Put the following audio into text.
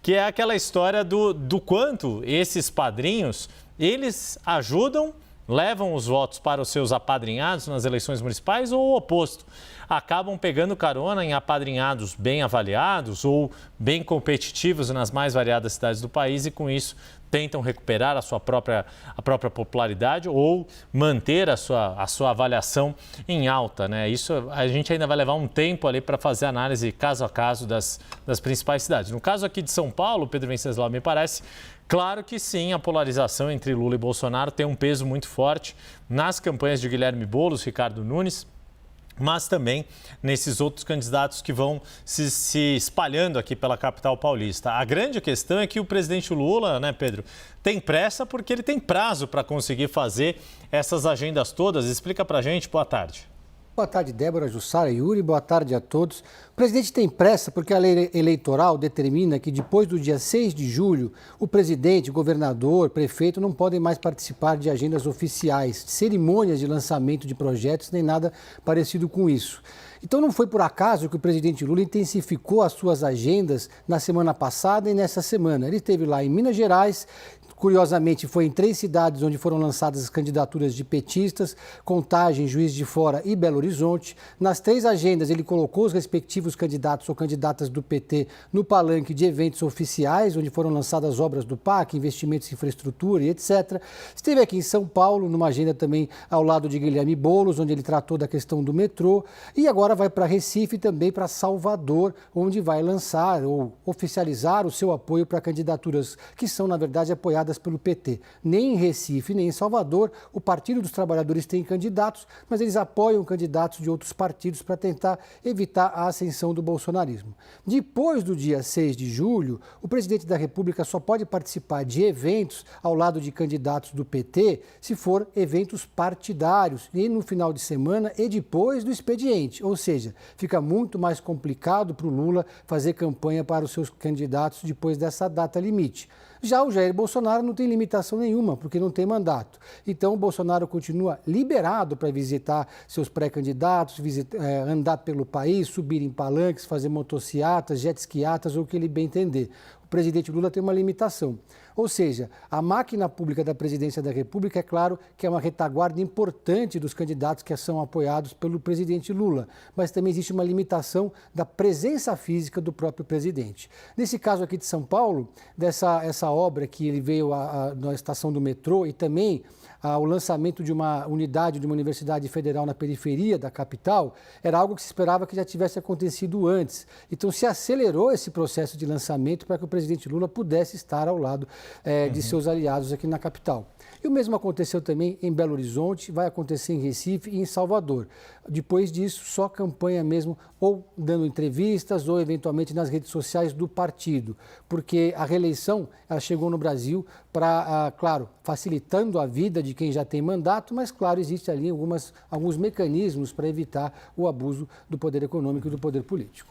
que é aquela história do quanto esses padrinhos, eles ajudam, levam os votos para os seus apadrinhados nas eleições municipais ou o oposto. Acabam pegando carona em apadrinhados bem avaliados ou bem competitivos nas mais variadas cidades do país e, com isso, tentam recuperar a própria popularidade ou manter a sua avaliação em alta, né? Isso a gente ainda vai levar um tempo ali para fazer análise caso a caso das principais cidades. No caso aqui de São Paulo, Pedro Venceslau, me parece claro que sim, a polarização entre Lula e Bolsonaro tem um peso muito forte nas campanhas de Guilherme Boulos, Ricardo Nunes, mas também nesses outros candidatos que vão se espalhando aqui pela capital paulista. A grande questão é que o presidente Lula, né, Pedro, tem pressa porque ele tem prazo para conseguir fazer essas agendas todas. Explica para a gente. Boa tarde. Boa tarde, Débora, Jussara, Yuri, boa tarde a todos. O presidente tem pressa porque a lei eleitoral determina que depois do dia 6 de julho, o presidente, governador, prefeito não podem mais participar de agendas oficiais, de cerimônias de lançamento de projetos, nem nada parecido com isso. Então não foi por acaso que o presidente Lula intensificou as suas agendas na semana passada e nessa semana. Ele esteve lá em Minas Gerais. Curiosamente, foi em 3 cidades onde foram lançadas as candidaturas de petistas, Contagem, Juiz de Fora e Belo Horizonte. Nas 3 agendas, ele colocou os respectivos candidatos ou candidatas do PT no palanque de eventos oficiais, onde foram lançadas obras do PAC, investimentos em infraestrutura e etc. Esteve aqui em São Paulo, numa agenda também ao lado de Guilherme Boulos, onde ele tratou da questão do metrô. E agora vai para Recife e também para Salvador, onde vai lançar ou oficializar o seu apoio para candidaturas que são, na verdade, apoiadas pelo PT. Nem em Recife, nem em Salvador, o Partido dos Trabalhadores tem candidatos, mas eles apoiam candidatos de outros partidos para tentar evitar a ascensão do bolsonarismo. Depois do dia 6 de julho, o presidente da República só pode participar de eventos ao lado de candidatos do PT se for eventos partidários e no final de semana e depois do expediente. Ou seja, fica muito mais complicado para o Lula fazer campanha para os seus candidatos depois dessa data limite. Já o Jair Bolsonaro não tem limitação nenhuma, porque não tem mandato. Então, o Bolsonaro continua liberado para visitar seus pré-candidatos, andar pelo país, subir em palanques, fazer motociatas, jet skiatas ou o que ele bem entender. O presidente Lula tem uma limitação. Ou seja, a máquina pública da presidência da República, é claro que é uma retaguarda importante dos candidatos que são apoiados pelo presidente Lula, mas também existe uma limitação da presença física do próprio presidente. Nesse caso aqui de São Paulo, essa obra que ele veio na estação do metrô e também o lançamento de uma unidade de uma universidade federal na periferia da capital, era algo que se esperava que já tivesse acontecido antes. Então, se acelerou esse processo de lançamento para que o presidente Lula pudesse estar ao lado de seus aliados aqui na capital. E o mesmo aconteceu também em Belo Horizonte, vai acontecer em Recife e em Salvador. Depois disso, só campanha mesmo, ou dando entrevistas, ou eventualmente nas redes sociais do partido. Porque a reeleição, ela chegou no Brasil para, claro, facilitando a vida de quem já tem mandato, mas, claro, existe ali alguns mecanismos para evitar o abuso do poder econômico e do poder político.